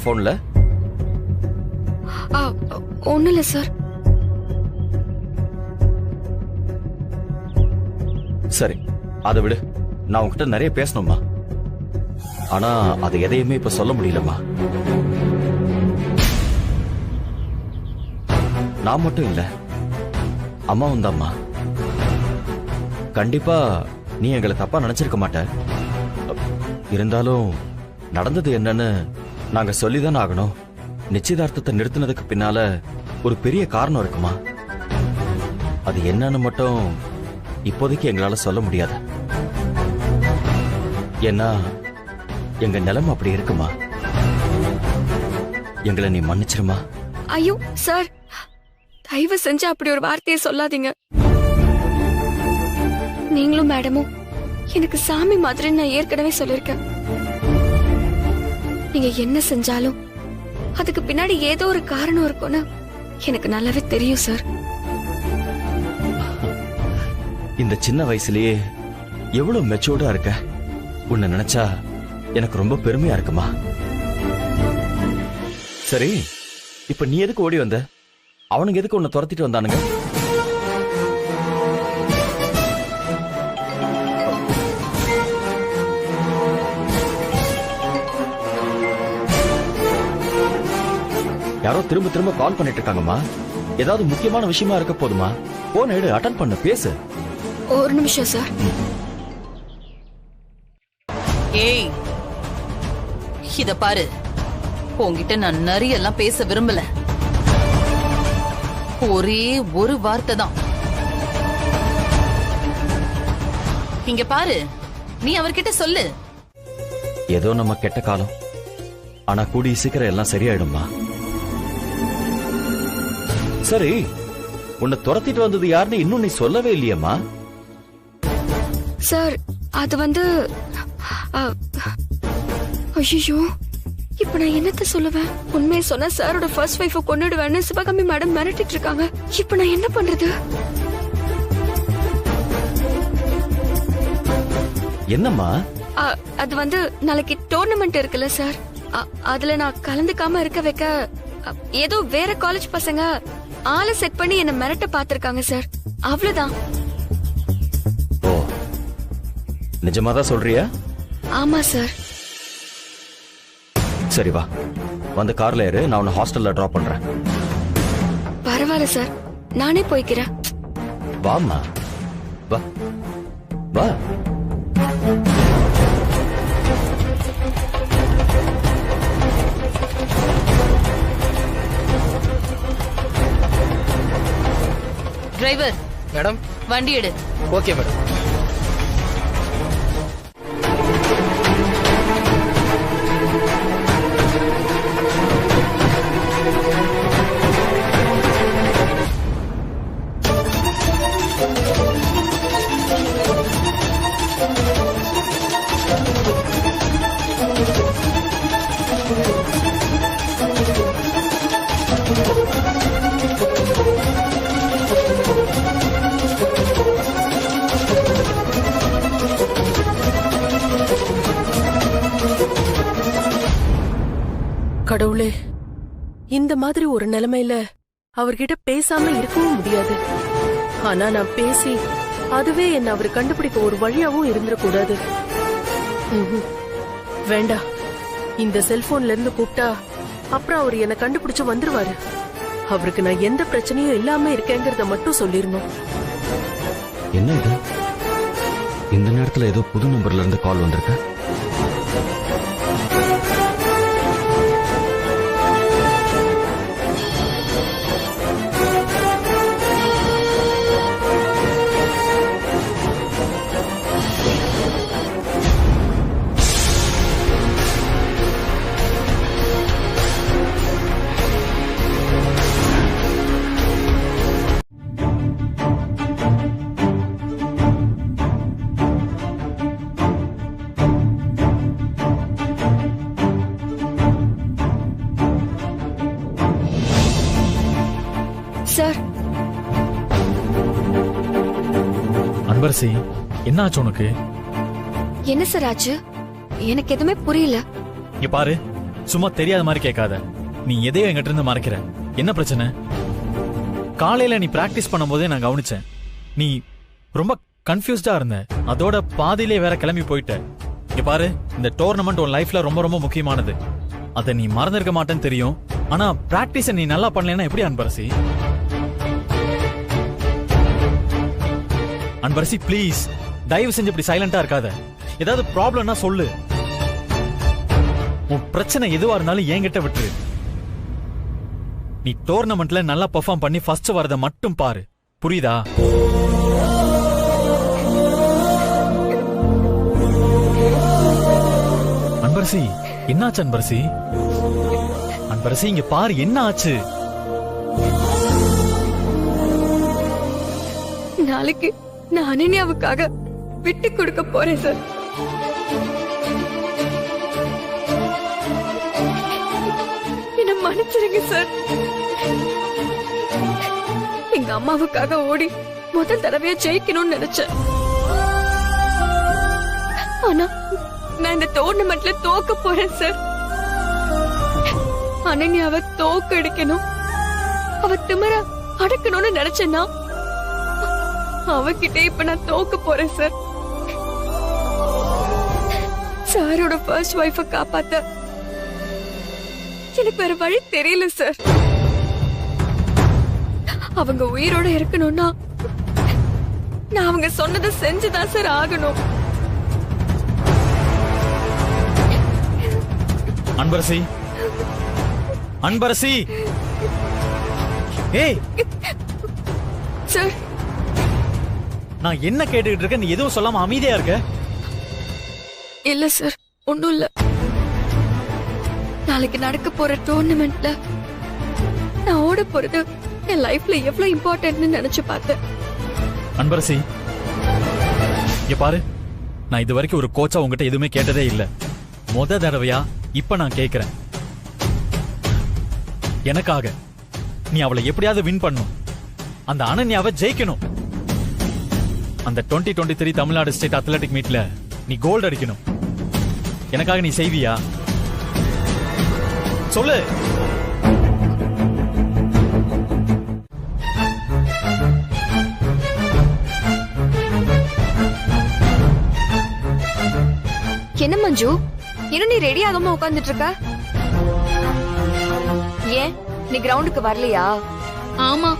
போன்ல? ஒண்ணும் இல்ல சார். சரி, அதை விடு. நான் உன்கிட்ட நிறைய பேசணும்மா. ஆனா அது எதையுமே இப்ப சொல்ல முடியலம்மா. நான் மட்டும் இல்ல, அம்மாவும் தான்மா. கண்டிப்பா நீ எங்களை தப்பா நினைச்சிருக்க மாட்ட. இருந்தாலும் நடந்தது என்னன்னு நாங்க சொல்லிதான் ஆகணும். நிச்சயதார்த்தத்தை நிறுத்தினதுக்கு பின்னால ஒரு பெரிய காரணம் இருக்குமா? அது என்னன்னு மட்டும் இப்போதைக்கு எங்களால சொல்ல முடியாது. ஏன்னா எங்க நிலைமை அப்படி இருக்குமா. எங்களை நீ மன்னிச்சிருமா. ஐயோ சார், தயவு செஞ்சு அப்படி ஒரு வார்த்தையை சொல்லாதீங்க. நீங்களும் மேடமும் எனக்கு சாமி மாதிரி நான் ஏற்கனவே சொல்லிருக்கேன். நீங்க என்ன செஞ்சாலும் அதுக்கு பின்னாடி ஏதோ ஒரு காரணம் இருக்கும்னு எனக்கு நல்லாவே தெரியும் சார். இந்த சின்ன வயசுலயே எவ்வளவு மெச்சூர்டா இருக்க. உன்னை நினைச்சா எனக்கு ரொம்ப பெருமையா இருக்குமா. சரி, இப்ப நீ எதுக்கு ஓடி வந்த? அவனுங்க எதுக்கு உன்னை துரத்திட்டு வந்தானுங்க? யாரோ திரும்ப திரும்ப கால் பண்ணிட்டு இருக்காங்கம்மா. ஏதாவது முக்கியமான விஷயமா இருக்க போதுமா? போன் எடு, அட்டெண்ட் பண்ண, பேசு. ஒரு நிமிஷம் சார். ஏய், இத பாரு, உன்கிட்ட நான் நிறைய எல்லாம் பேச விரும்பல. ஒரே ஒரு வார்த்தை தான். இங்க பாரு, நீ அவர்கிட்ட சொல்லு. ஏதோ நம்ம கெட்ட காலம், ஆனா கூடிய சீக்கிரம் எல்லாம் சரியாயிடுமா. சரி, உன்னை துரத்திட்டு வந்தது யாருன்னு இன்னும் நீ சொல்லவே இல்லையம்மா. சார் அது வந்து ஐயோ, இப்ப நான் என்னத்த சொல்லுவேன்? உண்மையை சொன்னா சாரோட ஃபர்ஸ்ட் வைஃப கொன்னுடுவேன்னு சிவகாமி மேடம் மிரட்டிட்டு இருக்காங்க. இப்ப நான் என்ன பண்றது? என்னம்மா? அது வந்து நாளைக்கு டோர்னமெண்ட் இருக்குல்ல சார், அதுல நான் கலந்துக்காம இருக்க வைக்க ஏதோ வேற காலேஜ் பசங்க ஆளை செட் பண்ணி என்ன மிரட்ட பாத்திருக்காங்க சார். அவ்வளவுதான். ஓ, நிஜமாதான் சொல்றியா? ஆமா சார். சரி வா, வந்து கார்ல ஏறு, நான் உன்னை ஹாஸ்டல்ல டிராப் பண்றேன். பரவாயில்ல சார், நானே போய்க்கிறேன். வாம்மா, வா வா. டிரைவர் மேடம், வண்டி எடு. Okay madam. கடவுளே, இந்த மாதிரி ஒரு நிலைமையில அவர்கிட்ட பேசாம இருக்கவும் முடியாது. ஆனா நான் பேசி அதுவே என்ன அவர் கண்டுபிடிக்க ஒரு வழியாவும் இருந்துடக்கூடாது. வேண்டாம், இந்த செல்போன்ல இருந்து கூப்பிட்டா அப்புறம் அவர் என்ன கண்டுபிடிச்சு வந்துருவாரு. அவருக்கு நான் எந்த பிரச்சனையும் இல்லாம இருக்கேங்கிறத மட்டும் சொல்லிடணும். என்ன இது? இந்த நேரத்துல ஏதோ புது நம்பர்ல இருந்து கால் வந்திருக்கு. சார், அன்பரசி, என்ன ஆச்சு உனக்கு? என்ன சார் ஆச்சு? எனக்கு எதுவுமே புரியல. இங்க பாரு, சும்மா தெரியாத மாதிரி கேட்காத. நீ எதையோ என்கிட்ட இருந்து மறைக்கிற. என்ன பிரச்சனை? காலையில நீ பிராக்டிஸ் பண்ணும்போதே நான் கவனிச்சேன். நீ ரொம்ப கன்ஃபியூஸ்டா இருந்த. அதோட பாதியிலே வேற கிளம்பி போயிட்ட. இங்க பாரு, இந்த டோர்னமெண்ட் உன் லைஃப்ல ரொம்ப ரொம்ப முக்கியமானது. அதை நீ மறந்திருக்க மாட்டேன்னு தெரியும். ஆனா பிராக்டிஸ நீ நல்லா பண்ணலன்னா எப்படி அன்பரசி? அன்பரசி ப்ளீஸ், தயவு செஞ்சு இப்படி சைலண்டா இருக்காத. ஏதாவது ப்ராப்ளம்னா சொல்லு. உன் பிரச்சனை எதுவா இருந்தாலும் என்கிட்ட விட்டுரு. நீ டோர்னமெண்ட்ல நல்லா பெர்ஃபார்ம் பண்ணி ஃபர்ஸ்ட் வரத மட்டும் பாரு. புரியுதா? அன்பரசி, என்னாச்சு அன்பரசி? அன்பரசி இங்க பாரு, என்ன ஆச்சு? நாளைக்கு நான் அனன்யாவுக்காக விட்டு கொடுக்க போறேன் சார். என்ன மன்னிச்சிருங்க சார். எங்க அம்மாவுக்காக ஓடி முதல் தடவையா ஜெயிக்கணும்னு நினைச்சேன். ஆனா நான் இந்த டோர்னமெண்ட்ல தோக்க போறேன் சார். அனன்யாவை தோக்கடிக்கணும், அவ திமிர அடக்கணும்னு நினைச்சேன்னா அவகிட்ட இப்ப நான் தோக்க போறேன் சார். சாரோட ஃபர்ஸ்ட் வைஃப காப்பாத்த எனக்கு வேற வழி தெரியல சார். அவங்க உயிரோட இருக்கணும்னா நான் அவங்க சொன்னதை செஞ்சுதான் சார் ஆகணும். அன்பரசி, அன்பரசி, ஏய் சார், நான் என்ன கேட்டுக்கிட்டு இருக்க? நீ எதுவும் சொல்லாம அமைதியா இருக்க? இல்ல சார், ஒண்ணும் இல்ல. நாளைக்கு நடக்க போற டோர்னமெண்ட்ல நான் ஓட போறது என் லைஃப்ல எவ்வளவு இம்பார்ட்டன்ட்னு நினைச்சு பார்த்தேன். அன்பரசி, இங்க பாரு, நான் இது வரைக்கும் ஒரு கோச்சா உங்ககிட்ட எதுவுமே கேட்டதே இல்ல. முத தடவையா இப்ப நான் கேக்குறேன். எனக்காக நீ அவளை எப்படியாவது வின் பண்ணும். அந்த அனன்யாவை ஜெயிக்கணும். அந்த 2023 தமிழ்நாடு ஸ்டேட் அத்லெட்டிக் மீட்ல நீ கோல்டு அடிக்கணும். எனக்காக நீ செய்வியா? சொல்லு. என்ன மஞ்சு, இன்னும் நீ ரெடி ஆகாம உட்கார்ந்துட்டு இருக்க? ஏன் நீ கிரவுண்டுக்கு வரலையா? ஆமா,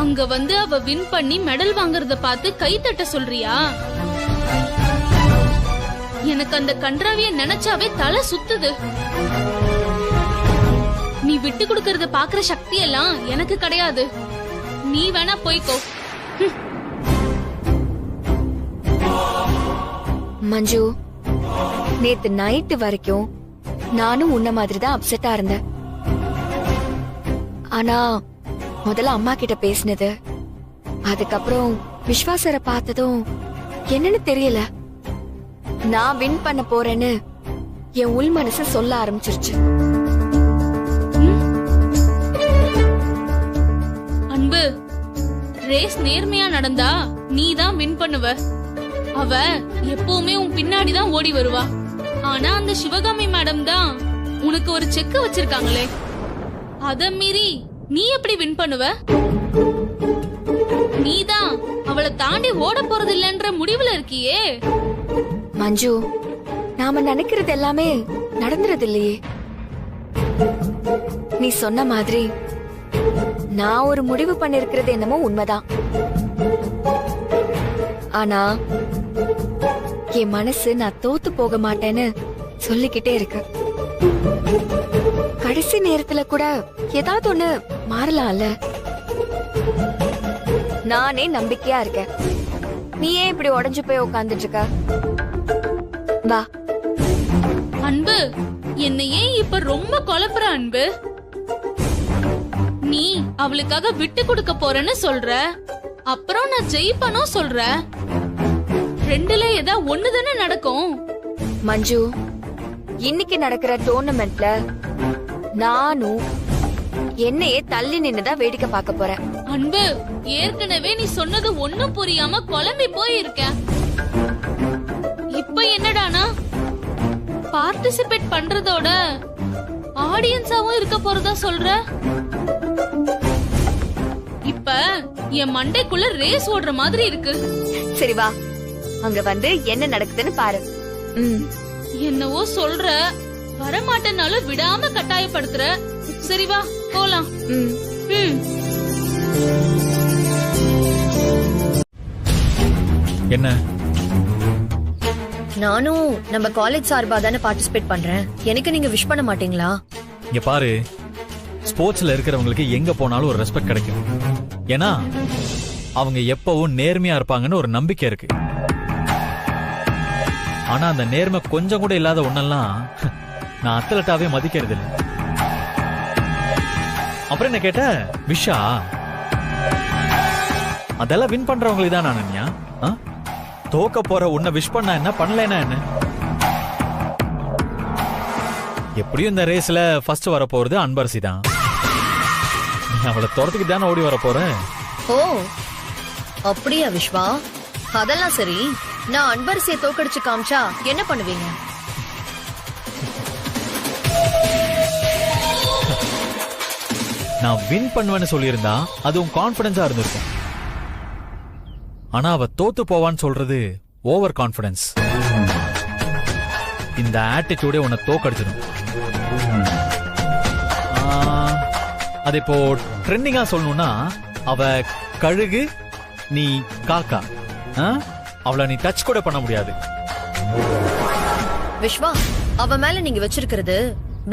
அங்க வந்து அவ வின் பண்ணி மெடல் வாங்குறத பார்த்து கை தட்ட சொல்றியா? எனக்கு அந்த கன்றாவிய நினைச்சாவே தலை சுத்துது. நீ விட்டு கொடுக்கறத பாக்குற சக்தி எல்லாம் எனக்கு கிடையாது. நீ வேணா போய்க்கோ. மஞ்சு, நேத்து நைட்டு வரைக்கும் நானும் உன்ன மாதிரி தான் அப்செட்டா இருந்தேன். ஆனா முதல்ல அம்மா கிட்ட பேசினது, அதுக்கப்புறம் விஸ்வாசரை பார்த்ததும் என்னன்னு தெரியல, நான் வின் பண்ண போறேன்னு என் உள் மனசு சொல்ல ஆரம்பிச்சிருச்சு. அன்பு, ரேஸ் நேர்மையா நடந்தா நீ தான் வின் பண்ணுவ. அவ எப்பவுமே உன் பின்னாடி தான் ஓடி வருவா. ஆனா அந்த சிவகாமி மேடம் தான் உனக்கு ஒரு செக் வச்சிருக்காங்களே, அத மீறி நீ எப்படி வின் பண்ணுவ? நீதான் அவளை தாண்டி ஓட போறது இல்லன்ற முடிவுல இருக்கியே. மஞ்சு, நாம நினைக்கிறது எல்லாமே நடந்துறது இல்லையே. நீ சொன்ன மாதிரி நான் ஒரு முடிவு பண்ணிருக்கிறது என்னமோ உண்மைதான். ஆனா என் மனசு நான் தோத்து போக மாட்டேன்னு சொல்லிக்கிட்டே இருக்கு. கடைசி நேரத்துல கூட ஏதாவது ஒண்ணு மாறலாம்ல. நானே நம்பிக்கையா இருக்கேன். நீ ஏன் இப்படி உடைஞ்சு போய் உட்கார்ந்துட்டு இருக்க? வா. அன்பு, என்ன ஏன் இப்ப ரொம்ப குழப்புற அன்பு? நீ அவளுக்காக விட்டு கொடுக்க போறேன்னு சொல்ற, அப்புறம் நான் ஜெயிப்பனும் சொல்ற. ரெண்டுல ஏதா ஒண்ணுதானே நடக்கும். மஞ்சு, இன்னைக்கு நடக்கிற டோர்னமெண்ட்ல நானும் என்னையே தள்ளி நின்னுதான் வேடிக்கை பார்க்க போறேன். அன்பு, ஏற்கனவே நீ சொன்னது ஒண்ணும் புரியாம குழம்பி போயிருக்க. இப்ப என்னடானா பார்ட்டிசிபேட் பண்றதோட ஆடியன்ஸாவும் இருக்க போறதா சொல்ற? இப்ப என் மண்டைக்குள்ள ரேஸ் ஓடுற மாதிரி இருக்கு. சரி வா, அங்க வந்து என்ன நடக்குதுன்னு பாரு. என்னவோ சொல்ற, வரமாட்டேனாலும் விடாம கட்டாயப்படுத்துற. சரி வா போலாம். என்ன? நானும் நம்ம காலேஜ் சார்பா தானே பார்ட்டிசிபேட் பண்றேன். எனக்கு நீங்க விஷ் பண்ண மாட்டீங்களா? இங்க பாரு, ஸ்போர்ட்ஸ்ல இருக்கிறவங்களுக்கு எங்க போனாலும் ஒரு ரெஸ்பெக்ட் கிடைக்கும். ஏன்னா அவங்க எப்பவும் நேர்மையா இருப்பாங்கன்னு ஒரு நம்பிக்கை இருக்கு. ஆனா அந்த நேர்மை கொஞ்சம் கூட இல்லாத ஒன்னெல்லாம் நான் அத்லட்டாவே மதிக்கிறது இல்லை. அப்புறம் என்ன கேட்ட? விஷா அதெல்லாம் வின் பண்றவங்களுக்கு தான் அனன்யா. தோக்க போற உன்னை விஷ் பண்ண என்ன, பண்ணலன்னா என்ன? எப்படியும் இந்த ரேஸ்ல ஃபர்ஸ்ட் வர போறது அன்பரசி தான். அவளை துரத்துக்கு தானே ஓடி வர போற. ஓ அப்படியா விஸ்வா? அதெல்லாம் சரி, நான் அன்பரசியை தோக்கடிச்சு காமிச்சா என்ன பண்ணுவீங்க? நான் வின் பண்ணுவேன்னு சொல்லியிருந்தா அதுவும் கான்பிடன்ஸா இருந்திருக்கும். ஆனா அவ தோத்து போவான்னு சொல்றது ஓவர் கான்பிடன்ஸ். இந்த ஆட்டிடியூடே உன்னை தோக்கடிச்சிடும். அது இப்போ ட்ரெண்டிங்கா சொல்லணும்னா, அவ கழுகு, நீ காக்கா. அவளை நீ டச் கூட பண்ண முடியாது. விஸ்வா, அவ மேல நீங்க வச்சிருக்கிறது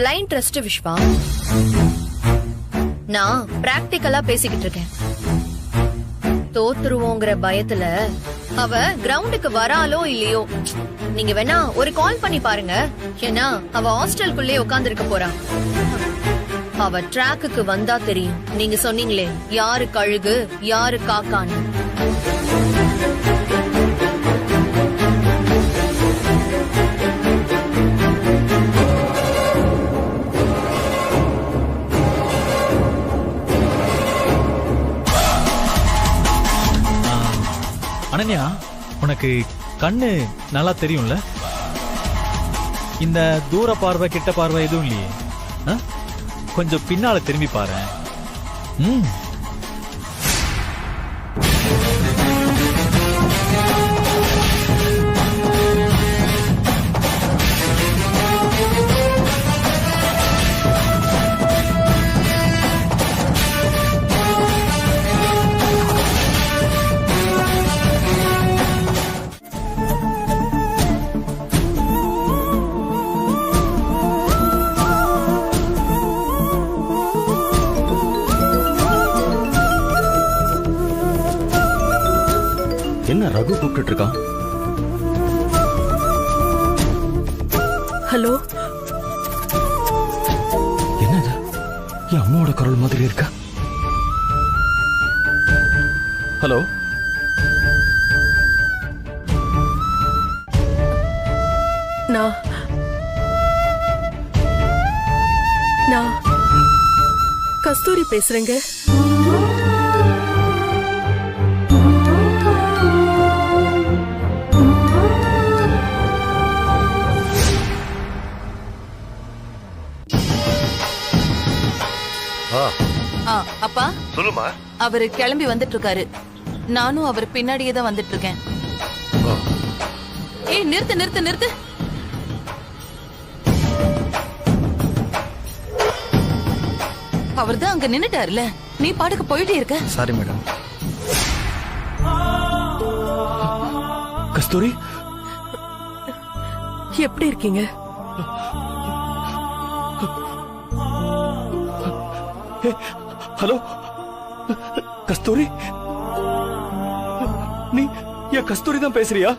பிளைண்ட் ட்ரஸ்ட் விஸ்வா. நான் பிராக்டிகலா பேசிக்கிட்டு இருக்கேன். தோத்துருவோங்கிற பயத்துல அவ கிரவுண்டுக்கு வராலோ இல்லையோ, நீங்க வேணா ஒரு கால் பண்ணி பாருங்க. ஏன்னா அவ ஹாஸ்டலுக்குள்ளே உட்கார்ந்து இருக்க போறா. அவ ட்ராக்குக்கு வந்தா தெரியும். நீங்க சொன்னீங்களே யாரு கழுகு யாரு காக்கான்னு. அனன்யா, உனக்கு கண்ணு நல்லா தெரியும்ல? இந்த தூர பார்வை கிட்ட பார்வை எதுவும் இல்லையே. கொஞ்சம் பின்னால திரும்பி பாரு. என்ன ரகு கூப்பிட்டு இருக்கான்? ஹலோ, என்னது? என் அம்மாவோட குரல் மாதிரி இருக்கா? ஹலோ, நான் கஸ்தூரி பேசுறேங்க. அப்பா சொல்லுமா. அவரு கிளம்பி வந்துட்டு இருக்காரு. நானும் அவர் பின்னாடியே தான் வந்துட்டு இருக்கேன். ஏய் நிறுத்து நிறுத்து நிறுத்து. அவர் தான் அங்க நின்னுட்டாருல, நீ பாட்டுக்கு போயிட்டே இருக்க. Sorry madam. கஸ்தூரி, எப்படி இருக்கீங்க? ஹலோ கஸ்தூரி, நீ என் கஸ்தூரி தான் பேசுறியா?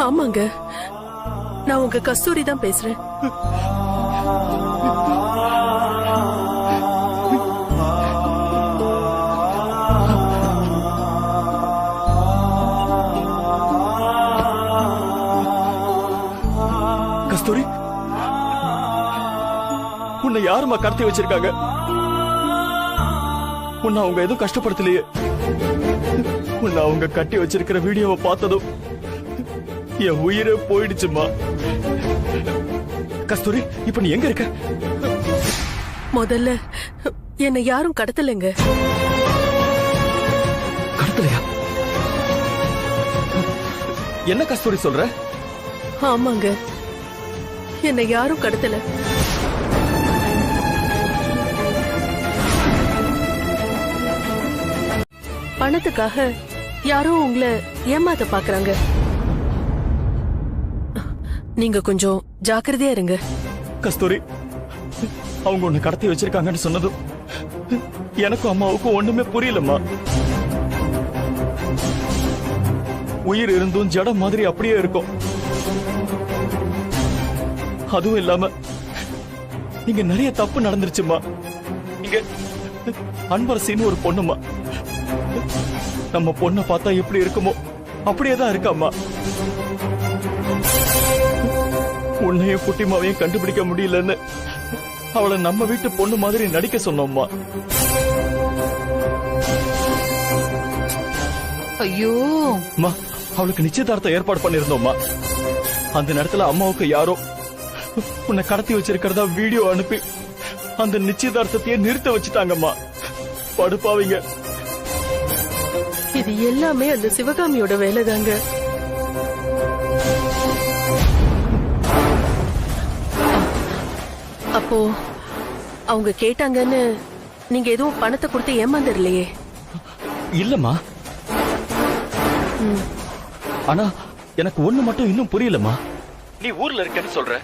ஆமாங்க, நான் உங்க கஸ்தூரி தான் பேசுறேன். கஸ்தூரி, உன்னை யாருமா கடத்தி வச்சிருக்காங்க? உன்னை அவங்க எதுவும் கஷ்டப்படுத்தலையே. உன்னை அவங்க கட்டி வச்சிருக்கிற வீடியோவை பார்த்ததும் என் உயிரே போயிடுச்சுமா. கஸ்தூரி, இப்ப நீ எங்க இருக்க? முதல்ல என்னை யாரும் கடத்தலைங்க. கடத்தலையா? என்ன கஸ்தூரி சொல்ற? ஆமாங்க, என்னை யாரும் கடத்தல. பணத்துக்காக யாரோ உங்களை ஏமாத்த பாக்குறாங்க. நீங்க கொஞ்சம் ஜாக்கிரதையா இருங்க. கஸ்தூரி, அவங்க உன்னை கடத்தி வச்சிருக்காங்கன்னு சொன்னதும் எனக்கும் அம்மாவுக்கும் ஒண்ணுமே புரியலம்மா. உயிர் இருந்தும் ஜடம் மாதிரி அப்படியே இருக்கும். அதுவும் இல்லாம இங்க நிறைய தப்பு நடந்துருச்சுமா. இங்க அன்பரசின்னு ஒரு பொண்ணுமா, நம்ம பொண்ணை பார்த்தா எப்படி இருக்குமோ அப்படியேதான் இருக்காம்மா. உன்னையும் குட்டிமாவையும் கண்டுபிடிக்க முடியலன்னு அவளை நம்ம வீட்டு பொண்ணு மாதிரி நடிக்க சொன்னோம்மா. ஐயோ, அம்மா, அவளுக்கு நிச்சயதார்த்தம் ஏற்பாடு பண்ணிருந்தோம்மா. அந்த நேரத்துல அம்மாவுக்கு யாரோ உன்னை கடத்தி வச்சிருக்கிறதா வீடியோ அனுப்பி அந்த நிச்சயதார்த்தத்தையே நிறுத்த வச்சுட்டாங்கம்மா. படுப்பாவீங்க. இது எல்லாமே அந்த சிவகாமியோட வேலைதாங்க. அப்போ அவங்க கேட்டாங்கன்னு நீங்க எதுவும் பணத்தை கொடுத்து ஏமாந்துடலையே? இல்லம்மா, ஆனா எனக்கு ஒண்ணு மட்டும் இன்னும் புரியலம்மா. நீ ஊர்ல இருக்கேன்னு சொல்ற,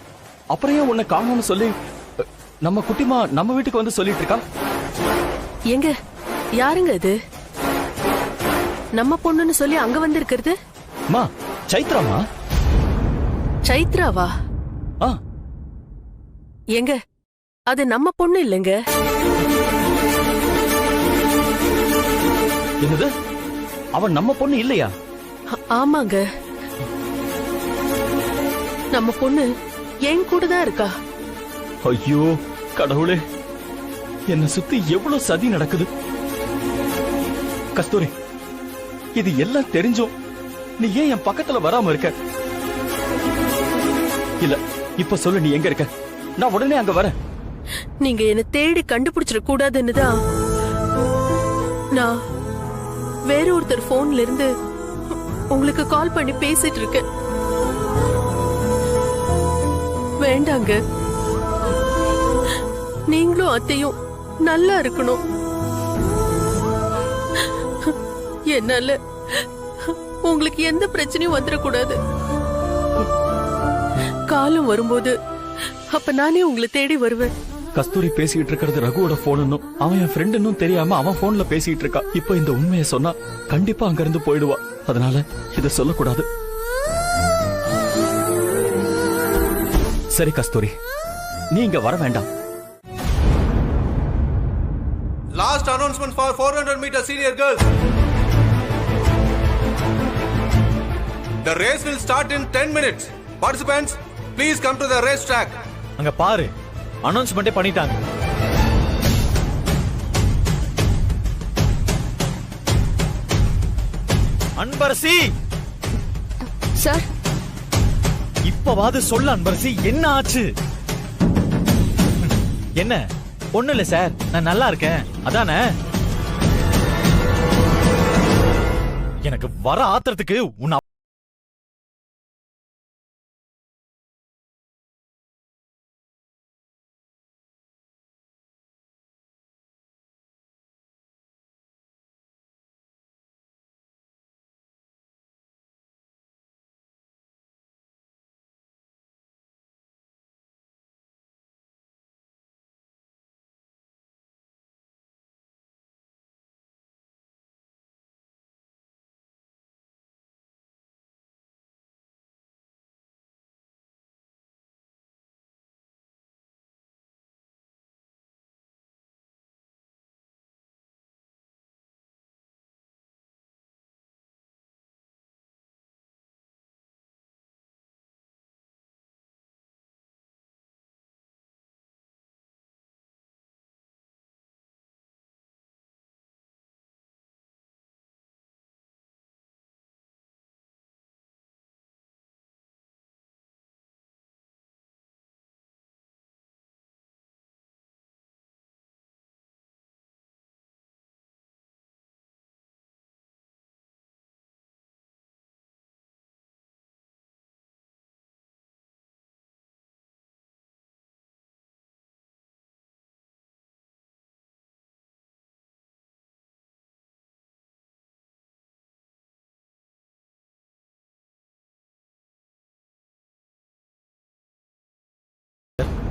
அப்புறம் ஏன் உன்னை காணோம்னு சொல்லி நம்ம குட்டிமா நம்ம வீட்டுக்கு வந்து சொல்லிட்டு இருக்கா? எங்க யாருங்க இது? நம்ம பொண்ணுன்னு சொல்லி அங்க வந்திருக்கிறது? மா, சைத்ராமா. சைத்ராவா? எங்க அது நம்ம பொண்ணு இல்லைங்க. என்னது? அவன் நம்ம பொண்ணு இல்லையா? ஆமாங்க, நம்ம பொண்ணு என் கூட தான் இருக்கா. ஐயோ கடவுளே, என்ன சுத்தி எவ்வளவு சதி நடக்குது. கஸ்தூரி, இது எல்லாம் தெரிஞ்சும் நீ ஏன் என் பக்கத்துல வராம இருக்க? இல்ல, இப்ப சொல்லு, நீ எங்க இருக்க? நான் உடனே அங்க வரேன். நீங்க என்ன தேடி கண்டுபிடிச்சிட கூடாதுன்னு தான் நான் வேற ஒருத்தர் போன்ல இருந்து உங்களுக்கு கால் பண்ணி பேசிட்டு இருக்கேன். வேண்டாங்க, நீங்களும் அத்தையும் நல்லா இருக்கணும். என்னால உங்களுக்கு எந்த பிரச்சனையும் வந்துடக்கூடாது. காலம் வரும்போது அப்ப நானே உங்களை தேடி வருவேன். கஸ்தூரி பேசிட்டு இருக்கிறது ரகுவோட போன், அவன் என் ஃப்ரெண்டுன்னு தெரியாம அவன் போன்ல பேசிட்டு இருக்கா. இப்ப இந்த உண்மையை சொன்னா கண்டிப்பா அங்க இருந்து போயிடுவா. அதனால இத சொல்லக்கூடாது. சரி கஸ்தூரி, நீ இங்க வர வேண்டாம். Last announcement for 400 meter senior girls. The race will start in 10 minutes. Participants, please come to the race track. அங்க பாரு, அனௌன்ஸ்மென்ட் பண்ணிட்டாங்க. அன்பரசி சார், இப்பவாது சொல்ல அன்பரசி, என்ன ஆச்சு? என்ன? ஒண்ணு இல்ல சார், நான் நல்லா இருக்கேன், அதானே? எனக்கு வர ஆத்திரத்துக்கு உன்னை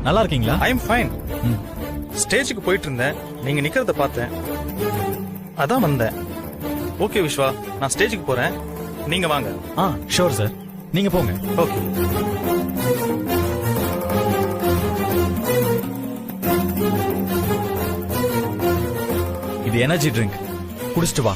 நல்லா இருக்கீங்களா? I am fine. ஸ்டேஜுக்கு போயிட்டு இருந்தேன், நீங்க நிக்கிறத பார்த்தேன், அதான் வந்தேன். ஓகே விஸ்வா, நான் ஸ்டேஜுக்கு போறேன், நீங்க வாங்க. ஷூர் சார், நீங்க போங்க. ஓகே. இது எனர்ஜி ட்ரிங்க், குடிச்சிட்டு வா.